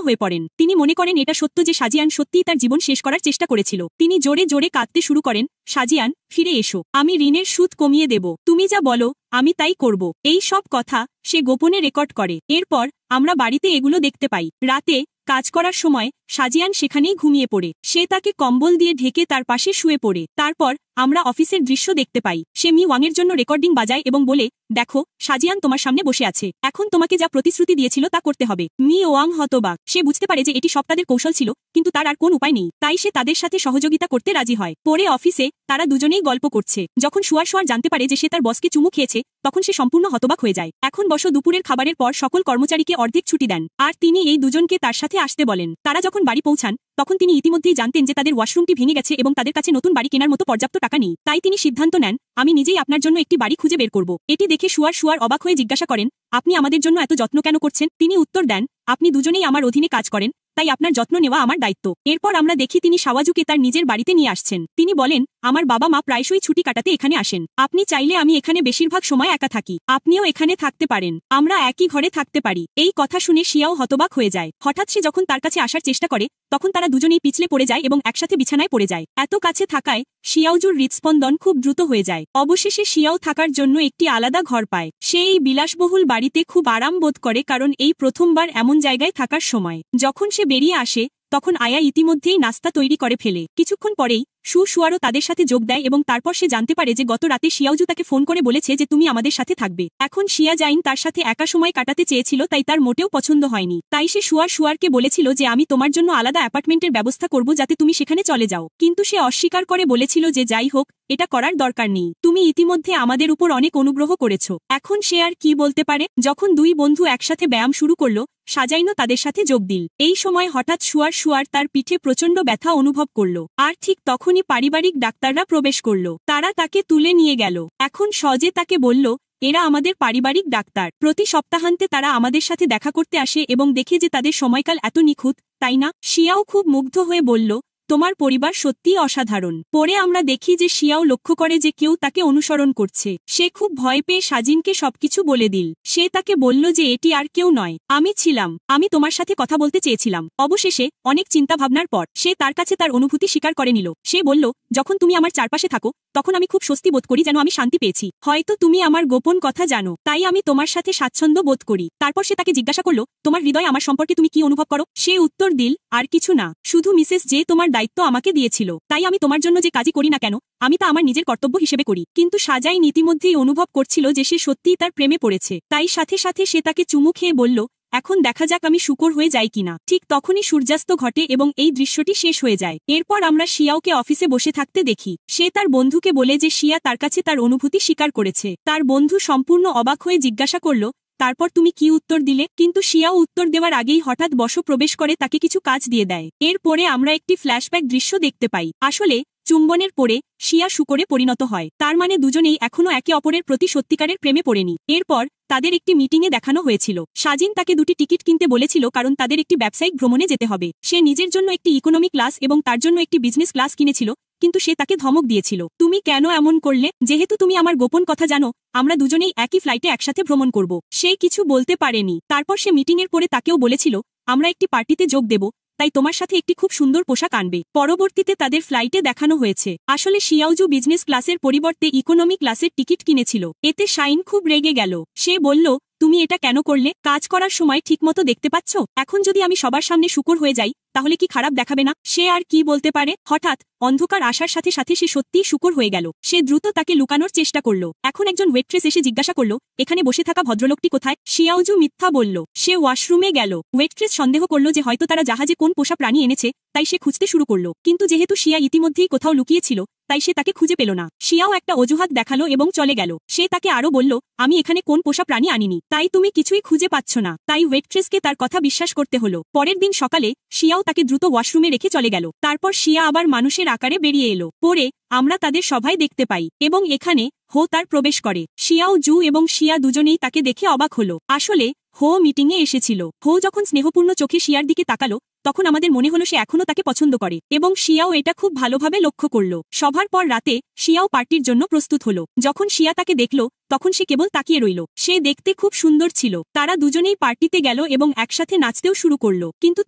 হয়ে পড়েন। তিনি মনে করেন এটা সত্য যে শাজিয়ান সত্যিই তার জীবন শেষ করার চেষ্টা করেছিল। তিনি জোরে জোরে কাঁদতে শুরু করেন, শাজিয়ান, ফিরে এসো, আমি ঋণের সুদ কমিয়ে দেব, তুমি যা বলো আমি তাই করব। এই সব কথা সে গোপনে রেকর্ড করে। এরপর আমরা বাড়িতে এগুলো দেখতে পাই। রাতে কাজ করার সময় শাজিয়ান সেখানেই ঘুমিয়ে পড়ে। সে তাকে কম্বল দিয়ে ঢেকে তার পাশে শুয়ে পড়ে। তারপর আমরা অফিসের দৃশ্য দেখতে পাই। সে মি ওয়াংয়ের জন্য রেকর্ডিং বাজায় এবং বলে, দেখো, শাজিয়ান তোমার সামনে বসে আছে, এখন তোমাকে যা প্রতিশ্রুতি দিয়েছিল তা করতে হবে। মি ওয়াং হতবাক। সে বুঝতে পারে যে এটি সব তাদের কৌশল ছিল, কিন্তু তার আর কোন উপায় নেই। তাই সে তাদের সাথে সহযোগিতা করতে রাজি হয়। পরে অফিসে তারা দুজনেই গল্প করছে। যখন শুয়ার জানতে পারে যে সে তার বসকে চুমু খেয়েছে, তখন সে সম্পূর্ণ হতবাক হয়ে যায়। এখন বস দুপুরের খাবারের পর সকল কর্মচারীকে অর্ধেক ছুটি দেন, আর তিনি এই দুজনকে তার সাথে আসতে বলেন। তারা যখন বাড়ি পৌঁছান তখন তিনি ইতিমধ্যেই জানতেন যে তাদের ওয়াশরুমটি ভেঙে গেছে এবং তাদের কাছে নতুন বাড়ি কেনার মতো পর্যাপ্ত টাকা নেই। তাই তিনি সিদ্ধান্ত নেন, আমি নিজেই আপনার জন্য একটি বাড়ি খুঁজে বের করব। এটি দেখে শুয়ার অবাক হয়ে জিজ্ঞাসা করেন, আপনি আমাদের জন্য এত যত্ন কেন করছেন? তিনি উত্তর দেন, আপনি দুজনেই আমার অধীনে কাজ করেন, তাই আপনার যত্ন নেওয়া আমার দায়িত্ব। এরপর আমরা দেখি তিনি শাওয়াজুকে তার নিজের বাড়িতে নিয়ে আসছেন। তিনি বলেন, আমার বাবা মা প্রায়শই ছুটি কাটাতে এখানে আসেন। আপনি চাইলে আমি এখানে বেশিরভাগ সময় একা থাকি, আপনিও এখানে থাকতে পারেন, আমরা একই ঘরে থাকতে পারি। এই কথা শুনে শিয়াও হতবাক হয়ে যায়। হঠাৎ সে যখন তার কাছে আসার চেষ্টা করে তখন তারা দুজনেই পিছলে পড়ে যায় এবং একসাথে বিছানায় পড়ে যায়। এত কাছে থাকায় শিয়াওজুর হৃদস্পন্দন খুব দ্রুত হয়ে যায়। অবশেষে শিয়াও থাকার জন্য একটি আলাদা ঘর পায়। সে এই বিলাসবহুল বাড়িতে খুব আরাম বোধ করে, কারণ এই প্রথমবার এমন জায়গায় থাকার সময়। যখন সে বেরিয়ে আসে তখন আয়া ইতিমধ্যেই নাস্তা তৈরি করে ফেলে। কিছুক্ষণ পরেই শুয়ারও তাদের সাথে যোগ দেয় এবং তারপর সে জানতে পারে যে গত রাতে শিয়াওজু তাকে ফোন করে বলেছে যে তুমি আমাদের সাথে থাকবে। এখন শিয়া জাইন তার সাথে একা সময় কাটাতে চেয়েছিল, তাই তার মোটেও পছন্দ হয়নি। তাই সে শুয়ারকে বলেছিল যে আমি তোমার জন্য আলাদা অ্যাপার্টমেন্টের ব্যবস্থা করব যাতে তুমি সেখানে চলে যাও, কিন্তু সে অস্বীকার করে বলেছিল যে যাই হোক, এটা করার দরকার নেই, তুমি ইতিমধ্যে আমাদের উপর অনেক অনুগ্রহ করেছ। এখন সে আর কি বলতে পারে। যখন দুই বন্ধু একসাথে ব্যায়াম শুরু করল, সাজাইনও তাদের সাথে যোগ দিল। এই সময় হঠাৎ শুয়ার তার পিঠে প্রচণ্ড ব্যথা অনুভব করল, আর ঠিক তখনই পারিবারিক ডাক্তাররা প্রবেশ করল। তারা তাকে তুলে নিয়ে গেল। এখন সজে তাকে বলল, এরা আমাদের পারিবারিক ডাক্তার, প্রতি সপ্তাহান্তে তারা আমাদের সাথে দেখা করতে আসে এবং দেখে যে তাদের সময়কাল এত নিখুঁত, তাই না? শিয়াও খুব মুগ্ধ হয়ে বলল, তোমার পরিবার সত্যিই অসাধারণ। পরে আমরা দেখি যে শিয়াও লক্ষ্য করে যে কেউ তাকে অনুসরণ করছে। সে খুব ভয় পেয়ে সাজিনকে সবকিছু বলে দিল। সে তাকে বলল যে এটি আর কেউ নয়, আমি ছিলাম, আমি তোমার সাথে কথা বলতে চেয়েছিলাম। অবশেষে অনেক চিন্তা ভাবনার পর সে তার কাছে তার অনুভূতি স্বীকার করে নিল। সে বলল, যখন তুমি আমার চারপাশে থাকো তখন আমি খুব স্বস্তি বোধ করি, যেন আমি শান্তি পেয়েছি। হয়তো তুমি আমার গোপন কথা জানো, তাই আমি তোমার সাথে স্বাচ্ছন্দ্য বোধ করি। তারপর সে তাকে জিজ্ঞাসা করল, তোমার হৃদয় আমার সম্পর্কে তুমি কি অনুভব করো? সে উত্তর দিল, আর কিছু না, শুধু মিসেস যে তোমার দায়িত্ব আমাকে দিয়েছিল, তাই আমি তোমার জন্য যে কাজই করি না কেন আমি তা আমার নিজের কর্তব্য হিসেবে করি। কিন্তু সাজাইন ইতিমধ্যেই অনুভব করছিল যে সে সত্যিই তার প্রেমে পড়েছে, তাই সাথে সাথে সে তাকে চুমু খেয়ে বলল, এখন দেখা যাক আমি শুকর হয়ে যাই কিনা। ঠিক তখনই সূর্যাস্ত ঘটে এবং এই দৃশ্যটি শেষ হয়ে যায়। এরপর আমরা শিয়াওকে অফিসে বসে থাকতে দেখি। সে তার বন্ধুকে বলে যে শিয়া তার কাছে তার অনুভূতি স্বীকার করেছে। তার বন্ধু সম্পূর্ণ অবাক হয়ে জিজ্ঞাসা করল, তারপর তুমি কি উত্তর দিলে? কিন্তু শিয়াও উত্তর দেওয়ার আগেই হঠাৎ বস প্রবেশ করে তাকে কিছু কাজ দিয়ে দেয়। এরপরে আমরা একটি ফ্ল্যাশব্যাক দৃশ্য দেখতে পাই। আসলে চুম্বনের পরে শিয়া শুকরে পরিণত হয়। তার মানে দুজনেই এখনো একে অপরের প্রতি সত্যিকারের প্রেমে পড়েনি। এরপর তাদের একটি মিটিংয়ে দেখানো হয়েছিল। সাজিন তাকে দুটি টিকিট কিনতে বলেছিল কারণ তাদের একটি ব্যবসায়িক ভ্রমণে যেতে হবে। সে নিজের জন্য একটি ইকোনমি ক্লাস এবং তার জন্য একটি বিজনেস ক্লাস কিনেছিল, কিন্তু সে তাকে ধমক দিয়েছিল, তুমি কেন এমন করলে? যেহেতু তুমি আমার গোপন কথা জানো, আমরা দুজনেই একই ফ্লাইটে একসাথে ভ্রমণ করব। সে কিছু বলতে পারেনি। তারপর সে মিটিংয়ের পরে তাকেও বলেছিল, আমরা একটি পার্টিতে যোগ দেব, তাই তোমার সাথে একটি খুব সুন্দর পোশাক আনবে। পরবর্তীতে তাদের ফ্লাইটে দেখানো হয়েছে আসলে শিয়াওজু বিজনেস ক্লাসের পরিবর্তে ইকোনমি ক্লাসের টিকিট কিনেছিল। এতে শাইন খুব রেগে গেল। সে বলল, তুমি এটা কেন করলে? কাজ করার সময় ঠিকমতো দেখতে পাচ্ছ? এখন যদি আমি সবার সামনে শূকর হয়ে যাই তাহলে কি খারাপ দেখাবে না? সে আর কি বলতে পারে। হঠাৎ অন্ধকার আসার সাথে সাথে সে সত্যিই শূকর হয়ে গেল। সে দ্রুত তাকে লুকানোর চেষ্টা করলো। এখন একজন ওয়েট্রেস এসে জিজ্ঞাসা করলো, এখানে বসে থাকা ভদ্রলোকটি কোথায়? শিয়াওজু মিথ্যা বলল, সে ওয়াশরুমে গেল। ওয়েট্রেস সন্দেহ করলো যে হয়তো তারা জাহাজে কোন পোষা প্রাণী এনেছে, তাই সে খুঁজতে শুরু করলো। কিন্তু যেহেতু শিয়া ইতিমধ্যেই কোথাও লুকিয়েছিল তাই সে তাকে খুঁজে পেল না। শিয়াও একটা অজুহাত দেখালো এবং চলে গেল। সে তাকে আরো বলল, আমি এখানে কোন পোষা প্রাণী আনিনি, তাই তুমি কিছুই খুঁজে পাচ্ছ না। তাই ওয়েট্রেসকে তার কথা বিশ্বাস করতে হলো। পরের দিন সকালে শিয়াও তাকে দ্রুত ওয়াশরুমে রেখে চলে গেল। তারপর শিয়া আবার মানুষের আকারে বেরিয়ে এলো। পরে আমরা তাদের সভায় দেখতে পাই এবং এখানে হো তার প্রবেশ করে। শিয়াও জু এবং শিয়া দুজনেই তাকে দেখে অবাক হলো। আসলে হো মিটিংয়ে এসেছিল। হো যখন স্নেহপূর্ণ চোখে শিয়ার দিকে তাকালো তখন আমাদের মনে হলো সে এখনো তাকে পছন্দ করে এবং শিয়াও এটা খুব ভালোভাবে লক্ষ্য করলো। সভার পর রাতে শিয়াও পার্টির জন্য প্রস্তুত হলো। যখন শিয়া তাকে দেখল তখন সে কেবল তাকিয়ে রইল। সে দেখতে খুব সুন্দর ছিল। তারা দুজনেই পার্টিতে গেল এবং একসাথে নাচতেও শুরু করলো। কিন্তু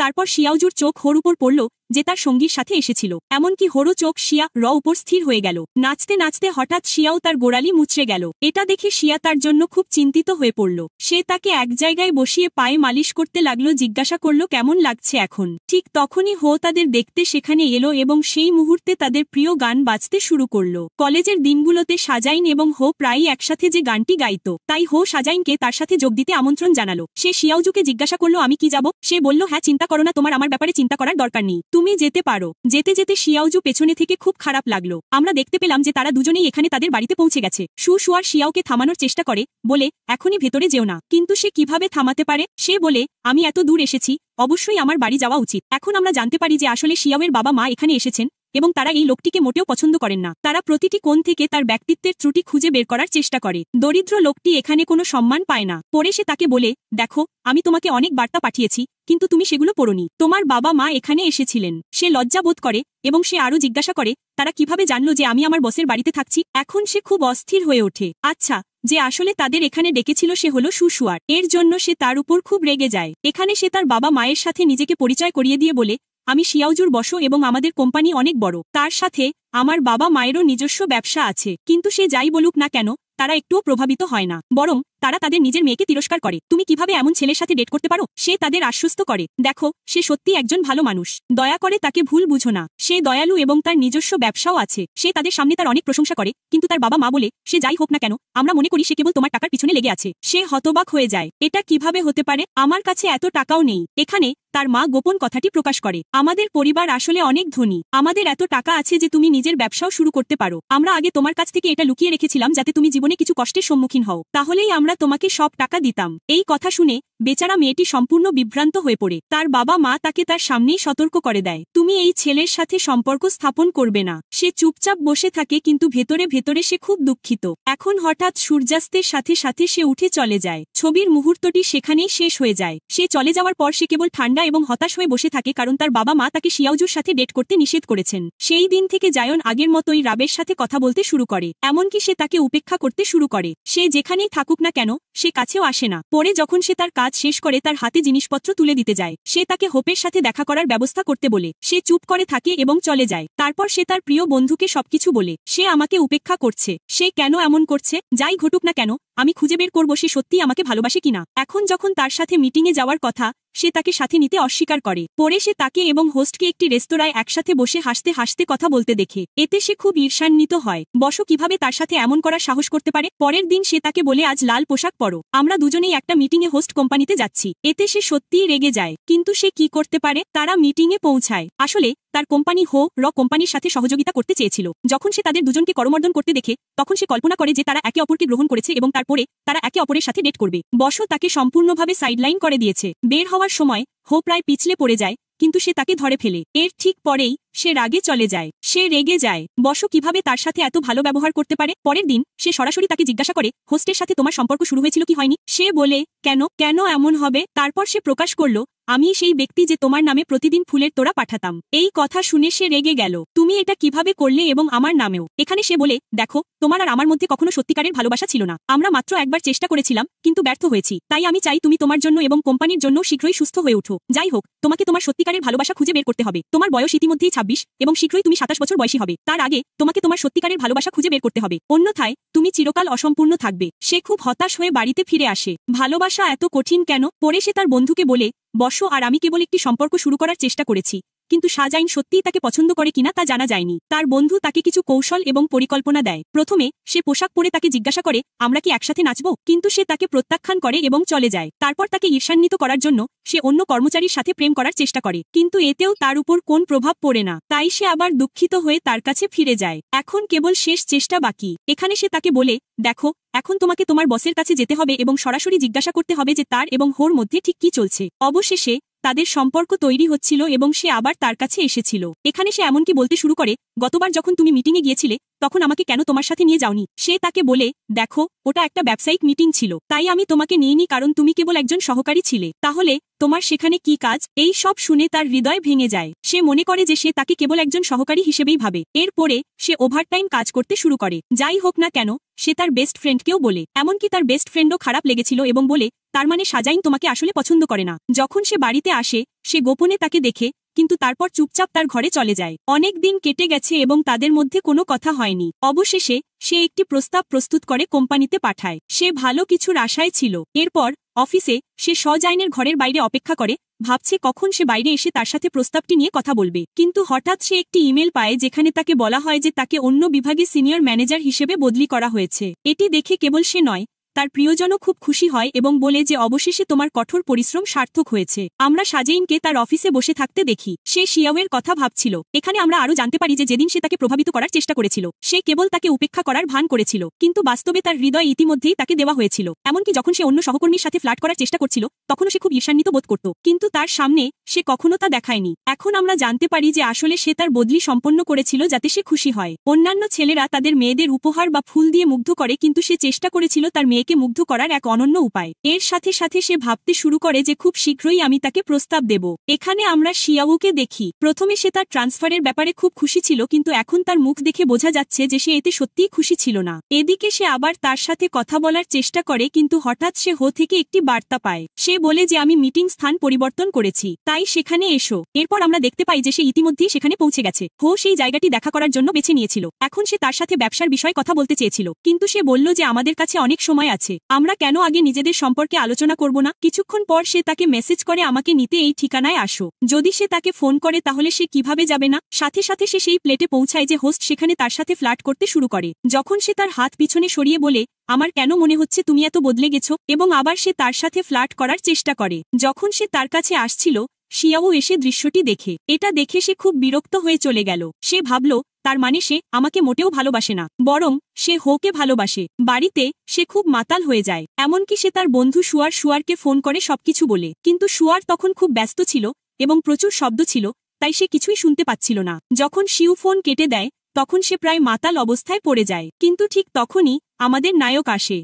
তারপর শিয়াওজুর চোখ হোর উপর পড়ল যে তার সঙ্গীর সাথে এসেছিল। এমনকি হোরও চোখ শিয়া র উপর স্থির হয়ে গেল। নাচতে নাচতে হঠাৎ শিয়াও তার গোড়ালি মুচড়ে গেল। এটা দেখে শিয়া তার জন্য খুব চিন্তিত হয়ে পড়ল। সে তাকে এক জায়গায় বসিয়ে পায়ে মালিশ করতে লাগলো, জিজ্ঞাসা করলো কেমন লাগছে এখন। ঠিক তখনই হো তাদের দেখতে সেখানে এলো এবং সেই মুহূর্তে তাদের প্রিয় গান বাজতে শুরু করলো। কলেজের দিনগুলোতে সাজাইন এবং হো প্রায়ই একসাথে যে গানটি গাইতো, তাই হো সাজাইনকে তার সাথে যোগ দিতে আমন্ত্রণ জানালো। সে শিয়াওজুকে জিজ্ঞাসা করলো, আমি কি যাব? সে বলল, হ্যাঁ, চিন্তা করো না, তোমার আমার ব্যাপারে চিন্তা করার দরকার নেই, তুমি যেতে পারো। যেতে যেতে শিয়াওজু পেছনে থেকে খুব খারাপ লাগলো। আমরা দেখতে পেলাম যে তারা দুজনেই এখানে তাদের বাড়িতে পৌঁছে গেছে। শুয়ার শিয়াওকে থামানোর চেষ্টা করে, বলে এখনই ভেতরে যেও না। কিন্তু সে কিভাবে থামাতে পারে? সে বলে, আমি এত দূর এসেছি, অবশ্যই আমার বাড়ি যাওয়া উচিত। এখন আমরা জানতে পারি যে আসলে শিয়াওয়ের বাবা মা এখানে এসেছেন এবং তারা এই লোকটিকে মোটেও পছন্দ করেন না। তারা প্রতিটি কোণ থেকে তার ব্যক্তিত্বের ত্রুটি খুঁজে বের করার চেষ্টা করে। দরিদ্র লোকটি এখানে কোনো সম্মান পায় না। পরে সে তাকে বলে, দেখো, আমি তোমাকে অনেক বার্তা পাঠিয়েছি কিন্তু তুমি সেগুলো পড়োনি। তোমার বাবা মা এখানে এসেছিলেন। সে লজ্জা বোধ করে এবং সে আরো জিজ্ঞাসা করে, তারা কিভাবে জানলো যে আমি আমার বসের বাড়িতে থাকছি? এখন সে খুব অস্থির হয়ে ওঠে। আচ্ছা, যে আসলে তাদের এখানে ডেকেছিল সে হলো শুয়ার। এর জন্য সে তার উপর খুব রেগে যায়। এখানে সে তার বাবা মায়ের সাথে নিজেকে পরিচয় করিয়ে দিয়ে বলে, আমি শিয়াওজুর বস এবং আমাদের কোম্পানি অনেক বড়। তার সাথে আমার বাবা মায়েরও নিজস্ব ব্যবসা আছে। কিন্তু সে যাই বলুক না কেন তারা একটুও প্রভাবিত হয় না, বরং তারা তাদের নিজের মেয়েকে তিরস্কার করে। তুমি কিভাবে এমন ছেলের সাথে ডেট করতে পারো? সে তাদের আশ্বস্ত করে, দেখো, সে সত্যি একজন ভালো মানুষ, দয়া করে তাকে ভুল বুঝো না। সে দয়ালু এবং তার নিজস্ব ব্যবসাও আছে। সে তাদের সামনে তার অনেক প্রশংসা করে, কিন্তু তার বাবা মা বলে, সে যাই হোক না কেন, আমরা মনে করি সে কেবল তোমার টাকার পিছনে লেগে আছে। সে হতবাক হয়ে যায়। এটা কিভাবে হতে পারে? আমার কাছে এত টাকাও নেই। এখানে তার মা গোপন কথাটি প্রকাশ করে, আমাদের পরিবার আসলে অনেক ধনী। আমাদের এত টাকা আছে যে তুমি নিজের ব্যবসাও শুরু করতে পারো। আমরা আগে তোমার কাছ থেকে এটা লুকিয়ে রেখেছিলাম যাতে তুমি জীবনে কিছু কষ্টের সম্মুখীন হও, তাহলেই আমরা তোমাকে সব টাকা দিতাম। এই কথা শুনে বেচারা মেয়েটি সম্পূর্ণ বিভ্রান্ত হয়ে পড়ে। তার বাবা মা তাকে তার সামনেই সতর্ক করে দেয়, তুমি এই ছেলের সাথে সম্পর্ক স্থাপন করবে না। সে চুপচাপ বসে থাকে কিন্তু ভেতরে ভেতরে সে খুব দুঃখিত। এখন হঠাৎ সূর্যাস্তের সাথে সাথে সে উঠে চলে যায়। ছবির মুহূর্তটি সেখানেই শেষ হয়ে যায়। সে চলে যাওয়ার পর সে কেবল ঠান্ডা এবং হতাশ হয়ে বসে থাকে, কারণ তার বাবা মা তাকে শিয়াওজুর সাথে ডেট করতে নিষেধ করেছেন। সেই দিন থেকে জায়ন আগের মতোই রাবের সাথে কথা বলতে শুরু করে, এমনকি সে তাকে উপেক্ষা করতে শুরু করে। সে যেখানেই থাকুক না কেন সে কাছেও আসে না। পরে যখন সে তার কাজ শেষ করে তার হাতে জিনিসপত্র তুলে দিতে যায়, সে তাকে হোপের সাথে দেখা করার ব্যবস্থা করতে বলে। সে চুপ করে থাকে এবং চলে যায়। তারপর সে তার প্রিয় বন্ধুকে সবকিছু বলে, সে আমাকে উপেক্ষা করছে। সে কেন এমন করছে? যাই ঘটুক না কেন আমি খুঁজে বের করব সে সত্যিই আমাকে ভালোবাসে কিনা। এখন যখন তার সাথে মিটিংয়ে যাওয়ার কথা, সে তাকে সাথে নিতে অস্বীকার করে। পরে সে তাকে এবং হোস্টকে একটি রেস্তোরাঁয় একসাথে বসে হাসতে হাসতে কথা বলতে দেখে। এতে সে খুব ঈর্ষান্বিত হয়। বস কিভাবে তার সাথে এমন করার সাহস করতে পারে? পরের দিন সে তাকে বলে, আজ লাল পোশাক পরো, আমরা দুজনেই একটা মিটিংয়ে হোস্ট কোম্পানিতে যাচ্ছি। এতে সে সত্যিই রেগে যায়, কিন্তু সে কি করতে পারে? তারা মিটিংয়ে পৌঁছায়। আসলে তার কোম্পানি কোম্পানির সাথে সহযোগিতা করতে চেয়েছিল। যখন সে তাদের দুজনকে করমর্দন করতে দেখে তখন সে কল্পনা করে যে তারা একে অপরকে গ্রহণ করেছে এবং তারপরে তারা একে অপরের সাথে ডেট করবে। বস তাকে সম্পূর্ণভাবে সাইডলাইন করে দিয়েছে। বের হওয়ার সময় প্রায় পিছলে পড়ে যায়, কিন্তু সে তাকে ধরে ফেলে। এর ঠিক পরেই সে রাগে চলে যায়। সে রেগে যায়, বস কিভাবে তার সাথে এত ভালো ব্যবহার করতে পারে। পরের দিন সে সরাসরি তাকে জিজ্ঞাসা করে, হোস্টের সাথে তোমার সম্পর্ক শুরু হয়েছিল কি হয়নি? সে বলে, কেন এমন হবে? তারপর সে প্রকাশ করল, আমি সেই ব্যক্তি যে তোমার নামে প্রতিদিন ফুলের তোড়া পাঠাতাম। এই কথা শুনে সে রেগে গেল, তুমি এটা কিভাবে করলে এবং আমার নামেও? এখানে সে বলে, দেখো, তোমার আর আমার মধ্যে কখনো সত্যিকারের ভালোবাসা ছিল না। আমরা মাত্র একবার চেষ্টা করেছিলাম কিন্তু ব্যর্থ হয়েছি। তাই আমি চাই তুমি তোমার জন্য এবং কোম্পানির জন্য শীঘ্রই সুস্থ হয়ে উঠো। যাই হোক, তোমাকে তোমার সত্যিকারের ভালোবাসা খুঁজে বের করতে হবে। তোমার বয়স ইতিমধ্যেই 26। 26 এবং শীঘ্রই তুমি 27 বছর বয়সী হবে। তার আগে তোমাকে তোমার সত্যিকারের ভালোবাসা খুঁজে বের করতে হবে, অন্যথায় তুমি চিরকাল অসম্পূর্ণ থাকবে। সে খুব হতাশ হয়ে বাড়িতে ফিরে আসে। ভালোবাসা এত কঠিন কেন? পরে সে তার বন্ধুকে বলে, বসো, আর আমি কেবল একটি সম্পর্ক শুরু করার চেষ্টা করেছি। কিন্তু শাহজাইন সত্যিই তাকে পছন্দ করে কিনা তা জানা যায়নি। তার বন্ধু তাকে কিছু কৌশল এবং পরিকল্পনা দেয়। প্রথমে সে পোশাক পরে তাকে জিজ্ঞাসা করে, আমরা কি একসাথে নাচব? কিন্তু সে তাকে প্রত্যাখ্যান করে এবং চলে যায়। তারপর তাকে ঈর্ষান্বিত করার জন্য সে অন্য কর্মচারীর সাথে প্রেম করার চেষ্টা করে, কিন্তু এতেও তার উপর কোন প্রভাব পড়ে না। তাই সে আবার দুঃখিত হয়ে তার কাছে ফিরে যায়। এখন কেবল শেষ চেষ্টা বাকি। এখানে সে তাকে বলে, দেখো, এখন তোমাকে তোমার বসের কাছে যেতে হবে এবং সরাসরি জিজ্ঞাসা করতে হবে যে তার এবং হোর মধ্যে ঠিক কি চলছে। অবশেষে তাদের সম্পর্ক তৈরি হচ্ছিল এবং সে আবার তার কাছে এসেছিল। এখানে সে এমনকি বলতে শুরু করে, গতবার যখন তুমি মিটিংয়ে গিয়েছিলে তখন আমাকে কেন তোমার সাথে নিয়ে যাওনি? সে তাকে বলে, দেখো, ওটা একটা ব্যবসায়িক মিটিং ছিল, তাই আমি তোমাকে নিইনি কারণ তুমি কেবল একজন সহকারী ছিলে। তাহলে তোমার সেখানে কি কাজ? এই সব শুনে তার হৃদয় ভেঙে যায়। সে মনে করে যে সে তাকে কেবল একজন সহকারী হিসেবেই ভাবে। এরপরে সে ওভারটাইম কাজ করতে শুরু করে। যাই হোক না কেন, সে তার বেস্ট ফ্রেন্ডকেও বলে, এমনকি তার বেস্ট ফ্রেন্ডও খারাপ লেগেছিল এবং বলে, তার মানে শাহজাইন তোমাকে আসলে পছন্দ করে না। যখন সে বাড়িতে আসে সে গোপনে তাকে দেখে, কিন্তু তারপর চুপচাপ তার ঘরে চলে যায়। অনেক দিন কেটে গেছে এবং তাদের মধ্যে কোনো কথা হয়নি। অবশেষে সে একটি প্রস্তাব প্রস্তুত করে কোম্পানিতে পাঠায়। সে ভালো কিছুর আশায় ছিল। এরপর অফিসে সে শাহজাইনের ঘরের বাইরে অপেক্ষা করে, ভাবছে কখন সে বাইরে এসে তার সাথে প্রস্তাবটি নিয়ে কথা বলবে। কিন্তু হঠাৎ সে একটি ইমেল পায় যেখানে তাকে বলা হয় যে তাকে অন্য বিভাগে সিনিয়র ম্যানেজার হিসেবে বদলি করা হয়েছে। এটি দেখে কেবল সে নয়, তার প্রিয়জনও খুব খুশি হয় এবং বলে যে অবশেষে তোমার কঠোর পরিশ্রম সার্থক হয়েছে। আমরা শাহজাইনকে তার অফিসে বসে থাকতে দেখি। সে শিয়াওয়ের কথা ভাবছিল। এখানে আমরা আরও জানতে পারি যে যেদিন সে তাকে প্রভাবিত করার চেষ্টা করেছিল সে কেবল তাকে উপেক্ষা করার ভান করেছিল, কিন্তু বাস্তবে তার হৃদয় ইতিমধ্যেই তাকে দেওয়া হয়েছিল। এমনকি যখন সে অন্য সহকর্মীর সাথে ফ্লার্ট করার চেষ্টা করছিল তখনও সে খুব ঈর্ষান্বিত বোধ করত, কিন্তু তার সামনে সে কখনো তা দেখায়নি। এখন আমরা জানতে পারি যে আসলে সে তার বদলি সম্পন্ন করেছিল যাতে সে খুশি হয়। অন্যান্য ছেলেরা তাদের মেয়েদের উপহার বা ফুল দিয়ে মুগ্ধ করে, কিন্তু সে চেষ্টা করেছিল তার মেয়েকে মুগ্ধ করার এক অনন্য উপায়। এর সাথে সাথে সে ভাবতে শুরু করে যে খুব শীঘ্রই আমি তাকে প্রস্তাব দেব। এখানে আমরা শিয়াওকে দেখি। প্রথমে সে তার ট্রান্সফারের ব্যাপারে খুব খুশি ছিল, কিন্তু এখন তার মুখ দেখে বোঝা যাচ্ছে যে সে এতে সত্যিই খুশি ছিল না। এদিকে সে আবার তার সাথে কথা বলার চেষ্টা করে, কিন্তু হঠাৎ সে হো থেকে একটি বার্তা পায়। সে বলে যে আমি মিটিং স্থান পরিবর্তন করেছি, তাই সেখানে এসো। এরপর আমরা দেখতে পাই যে সে ইতিমধ্যেই সেখানে পৌঁছে গেছে। হো সেই জায়গাটি দেখা করার জন্য বেছে নিয়েছিল। এখন সে তার সাথে ব্যবসার বিষয়ে কথা বলতে চেয়েছিল, কিন্তু সে বলল যে আমাদের কাছে অনেক সময় আছে, আমরা কেন আগে নিজেদের সম্পর্কে আলোচনা করব না? কিছুক্ষণ পর সে তাকে মেসেজ করে, আমাকে নিতে এই ঠিকানায় আসো। যদি সে তাকে ফোন করে তাহলে সে কিভাবে যাবে না? সাথে সাথে সে সেই প্লেটে পৌঁছায় যে হোস্ট সেখানে তার সাথে ফ্লার্ট করতে শুরু করে। যখন সে তার হাত পিছনে সরিয়ে বলে, আমার কেন মনে হচ্ছে তুমি এত বদলে গেছো, এবং আবার সে তার সাথে ফ্লার্ট করার চেষ্টা করে। যখন সে তার কাছে আসছিল শিয়াও এসে দৃশ্যটি দেখে। এটা দেখে সে খুব বিরক্ত হয়ে চলে গেল। সে ভাবল, তার মানে সে আমাকে মোটেও ভালোবাসে না, বরং সে হোকে ভালোবাসে। বাড়িতে সে খুব মাতাল হয়ে যায়। এমনকি সে তার বন্ধু শুয়ারকে ফোন করে সবকিছু বলে, কিন্তু শুয়ার তখন খুব ব্যস্ত ছিল এবং প্রচুর শব্দ ছিল, তাই সে কিছুই শুনতে পাচ্ছিল না। যখন শিউ ফোন কেটে দেয় তখন সে প্রায় মাতাল অবস্থায় পড়ে যায়। কিন্তু ঠিক তখনই আমাদের নায়ক আসে।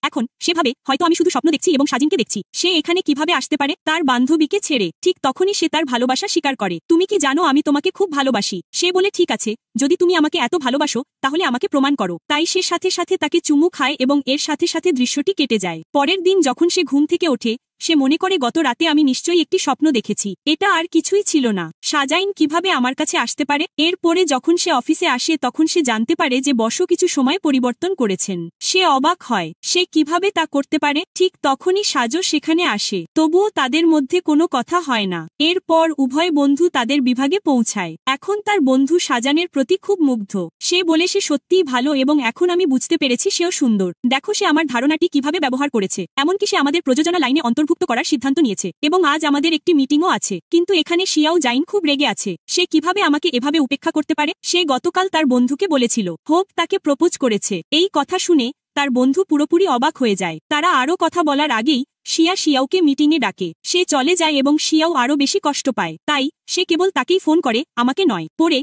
এখন সে ভাবে, হয়তো আমি শুধু স্বপ্ন দেখছি এবং শাজিনকে দেখছি। সে এখানে কিভাবে আসতে পারে তার বান্ধবীকে ছেড়ে? ঠিক তখনই সে তার ভালোবাসা স্বীকার করে। তুমি কি জানো আমি তোমাকে খুব ভালোবাসি? সে বলে, ঠিক আছে, যদি তুমি আমাকে এত ভালোবাসো তাহলে আমাকে প্রমাণ করো। তাই সে সাথে সাথে তাকে চুমু খায় এবং এর সাথে সাথে দৃশ্যটি কেটে যায়। পরের দিন যখন সে ঘুম থেকে ওঠে সে মনে করে, গত রাতে আমি নিশ্চয়ই একটি স্বপ্ন দেখেছি। এটা আর কিছুই ছিল না। শাহজাইন কিভাবে আমার কাছে আসতে পারে? এরপরে যখন সে অফিসে আসে তখন সে জানতে পারে যে বসও কিছু সময় পরিবর্তন করেছেন। সে অবাক হয়, সে কিভাবে তা করতে পারে। ঠিক তখনই সাজো সেখানে আসে, তবুও তাদের মধ্যে কোনো কথা হয় না। এরপর উভয় বন্ধু তাদের বিভাগে পৌঁছায়। এখন তার বন্ধু শাহজানের প্রতি খুব মুগ্ধ। সে বলে সে সত্যিই ভালো এবং এখন আমি বুঝতে পেরেছি সেও সুন্দর। দেখো সে আমার ধারণাটি কিভাবে ব্যবহার করেছে, এমনকি সে আমাদের প্রযোজনা লাইনে অন্তর্ভুক্ত করার সিদ্ধান্ত নিয়েছে এবং আজ আমাদের একটি মিটিংও আছে। কিন্তু এখানে শিয়াও জাইন খুব রেগে আছে। সে কিভাবে আমাকে এভাবে উপেক্ষা করতে পারে? সে গতকাল তার বন্ধুকে বলেছিল হোপ তাকে প্রপোজ করেছে। এই কথা শুনে তার বন্ধু পুরোপুরি অবাক হয়ে যায়। তারা আরও কথা বলার আগেই শিয়াওকে মিটিংয়ে ডাকে। সে চলে যায় এবং শিয়াও আরও বেশি কষ্ট পায়। তাই সে কেবল তাকেই ফোন করে, আমাকে নয়। পরে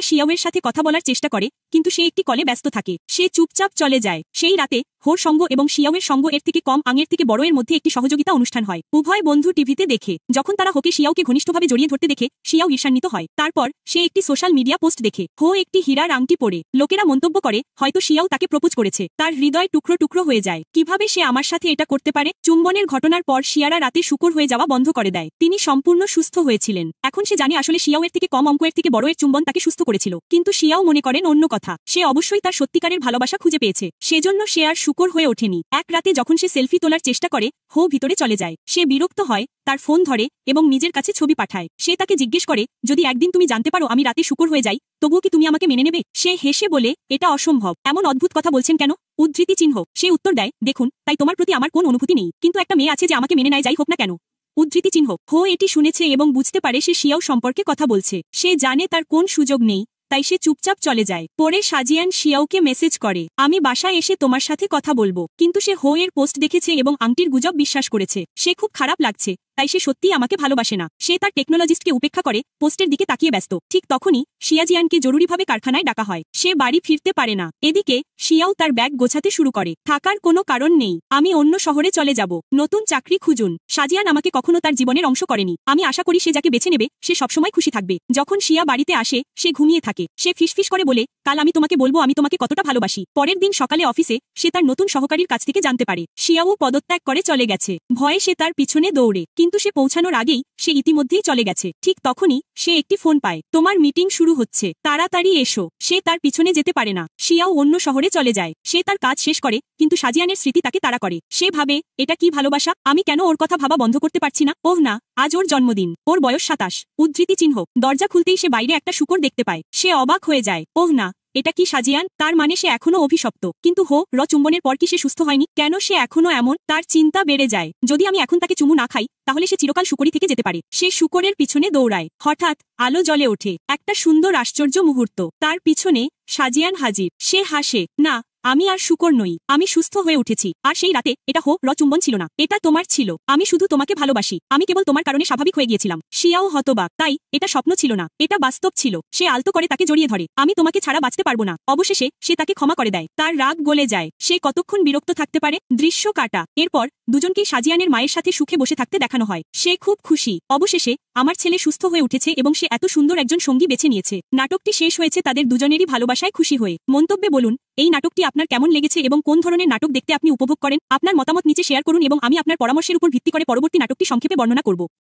শিয়াওয়ের সাথে কথা বলার চেষ্টা করে, কিন্তু সে একটি কলে ব্যস্ত থাকে। সে চুপচাপ চলে যায়। সেই রাতে হোর সঙ্গ এবং শিয়াওয়ের সঙ্গ এর থেকে কম আঙের থেকে বড় এর মধ্যে একটি সহযোগিতা অনুষ্ঠান হয়। উভয় বন্ধু টিভিতে দেখে। যখন তারা হোকে শিয়াওকে ঘনিষ্ঠভাবে জড়িয়ে ধরতে দেখে শিয়াও ঈর্ষান্বিত হয়। তারপর সে একটি সোশ্যাল মিডিয়া পোস্ট দেখে হো একটি হীরার আংটি পরে। লোকেরা মন্তব্য করে হয়তো শিয়াও তাকে প্রপোজ করেছে। তার হৃদয় টুকরো টুকরো হয়ে যায়। কিভাবে সে আমার সাথে এটা করতে পারে? চুম্বনের ঘটনার পর শিয়ারা রাতে শুকর হয়ে যাওয়া বন্ধ করে দেয়। তিনি সম্পূর্ণ সুস্থ হয়েছিলেন। এখন সে জানে আসলে শিয়াও এর থেকে কম অঙ্কের থেকে বড় এর চুম্বন তাকে সুস্থ করেছিল। কিন্তু শিয়াও মনে করেন অন্য কথা। সে অবশ্যই তার সত্যিকারের ভালোবাসা খুঁজে পেয়েছে। সেজন্য সে আর শুকর হয়ে ওঠেনি। এক রাতে যখন সে সেলফি তোলার চেষ্টা করে, হো ভিতরে চলে যায়। সে বিরক্ত হয়, তার ফোন ধরে এবং নিজের কাছে ছবি পাঠায়। সে তাকে জিজ্ঞেস করে, যদি একদিন তুমি জানতে পারো আমি রাতে শুকর হয়ে যাই, তবুও কি তুমি আমাকে মেনে নেবে? সে হেসে বলে, এটা অসম্ভব। এমন অদ্ভুত কথা বলছেন কেন? উদ্ধৃতি চিহ্ন। সে উত্তর দেয়, দেখুন, তাই তোমার প্রতি আমার কোন অনুভূতি নেই, কিন্তু একটা মেয়ে আছে যে আমাকে মেনে নেয় যাই হোক না কেন। উদ্ধৃতি চিহ্ন। হো এটি শুনেছে এবং বুঝতে পারে সে শিয়াও সম্পর্কে কথা বলছে। সে জানে তার কোন সুযোগ নেই, তাই সে চুপচাপ চলে যায়। পরে সাজিয়ান শিয়াওকে মেসেজ করে, আমি বাসায় এসে তোমার সাথে কথা বলবো। কিন্তু সে হো এর পোস্ট দেখেছে এবং আংটির গুজব বিশ্বাস করেছে। সে খুব খারাপ লাগছে, তাই সে সত্যিই আমাকে ভালোবাসে না। সে তার টেকনোলজিস্টকে উপেক্ষা করে পোস্টের দিকে তাকিয়ে ব্যস্ত। ঠিক তখনই শিয়াজিয়ানকে জরুরিভাবে কারখানায় ডাকা হয়। সে বাড়ি ফিরতে পারে না। এদিকে শিয়াও তার ব্যাগ গোছাতে শুরু করে। থাকার কোনো কারণ নেই, আমি অন্য শহরে চলে যাব। নতুন চাকরি খুঁজুন। সাজিয়ান আমাকে কখনো তার জীবনের অংশ করেনি। আমি আশা করি সে যাকে বেছে নেবে সে সবসময় খুশি থাকবে। যখন শিয়া বাড়িতে আসে সে ঘুমিয়ে থাকে। সে ফিসফিস করে বলে, কাল আমি তোমাকে বলবো আমি তোমাকে কতটা ভালোবাসি। পরের দিন সকালে অফিসে সে তার নতুন সহকারীর কাছ থেকে জানতে পারে শিয়াও পদত্যাগ করে চলে গেছে। ভয়ে সে তার পিছনে দৌড়ে, কিন্তু সে পৌঁছানোর আগেই সে ইতিমধ্যেই চলে গেছে। ঠিক তখনই সে একটি ফোন পায়, তোমার মিটিং শুরু হচ্ছে, তাড়াতাড়ি এসো। সে তার পিছনে যেতে পারে না। শিয়াও অন্য শহরে চলে যায়। সে তার কাজ শেষ করে, কিন্তু সাজিয়ানের স্মৃতি তাকে তাড়া করে। সে ভাবে, এটা কি ভালোবাসা? আমি কেন ওর কথা ভাবা বন্ধ করতে পারছি না? ওহ না, আজ ওর জন্মদিন। ওর বয়স 27। উদ্ধৃতি চিহ্ন। দরজা খুলতেই সে বাইরে একটা শূকর দেখতে পায়। সে অবাক হয়ে যায়। ওহ না, এটা কি সাজিয়ান? তার মানে সে এখনো অভিশপ্ত। কিন্তু হো চুম্বনের পর কি সে সুস্থ হয়নি? কেন সে এখনো এমন? তার চিন্তা বেড়ে যায়। যদি আমি এখন তাকে চুমু না খাই, তাহলে সে চিরকাল শুকরি থেকে যেতে পারে। সে শুকরের পিছনে দৌড়ায়। হঠাৎ আলো জ্বলে ওঠে। একটা সুন্দর আশ্চর্য মুহূর্ত। তার পিছনে সাজিয়ান হাজির। সে হাসে, না, আমি আর শুকর নই, আমি সুস্থ হয়ে উঠেছি। আর সেই রাতে এটা হো চুম্বন ছিল না, এটা তোমার ছিল। আমি শুধু তোমাকে ভালোবাসি। আমি কেবল তোমার কারণে স্বাভাবিক হয়ে গিয়েছিলাম। শিয়াও হতবাক। তাই এটা স্বপ্ন ছিল না, এটা বাস্তব ছিল। সে আলতো করে তাকে জড়িয়ে ধরে, আমি তোমাকে ছাড়া বাঁচতে পারবো না। অবশেষে সে তাকে ক্ষমা করে দেয়। তার রাগ গলে যায়। সে কতক্ষণ বিরক্ত থাকতে পারে? দৃশ্য কাটা। এরপর দুজনকেই সাজিয়ানের মায়ের সাথে সুখে বসে থাকতে দেখানো হয়। সে খুব খুশি। অবশেষে আমার ছেলে সুস্থ হয়ে উঠেছে এবং সে এত সুন্দর একজন সঙ্গী বেছে নিয়েছে। নাটকটি শেষ হয়েছে তাদের দুজনেরই ভালোবাসায় খুশি হয়ে। মন্তব্যে বলুন এই নাটকটি আপনার কেমন লেগেছে এবং কোন ধরনের নাটক দেখতে আপনি উপভোগ করেন। আপনার মতামত নিচে শেয়ার করুন এবং আমি আপনার পরামর্শের উপর ভিত্তি করে পরবর্তী নাটকটি সংক্ষেপে বর্ণনা করব।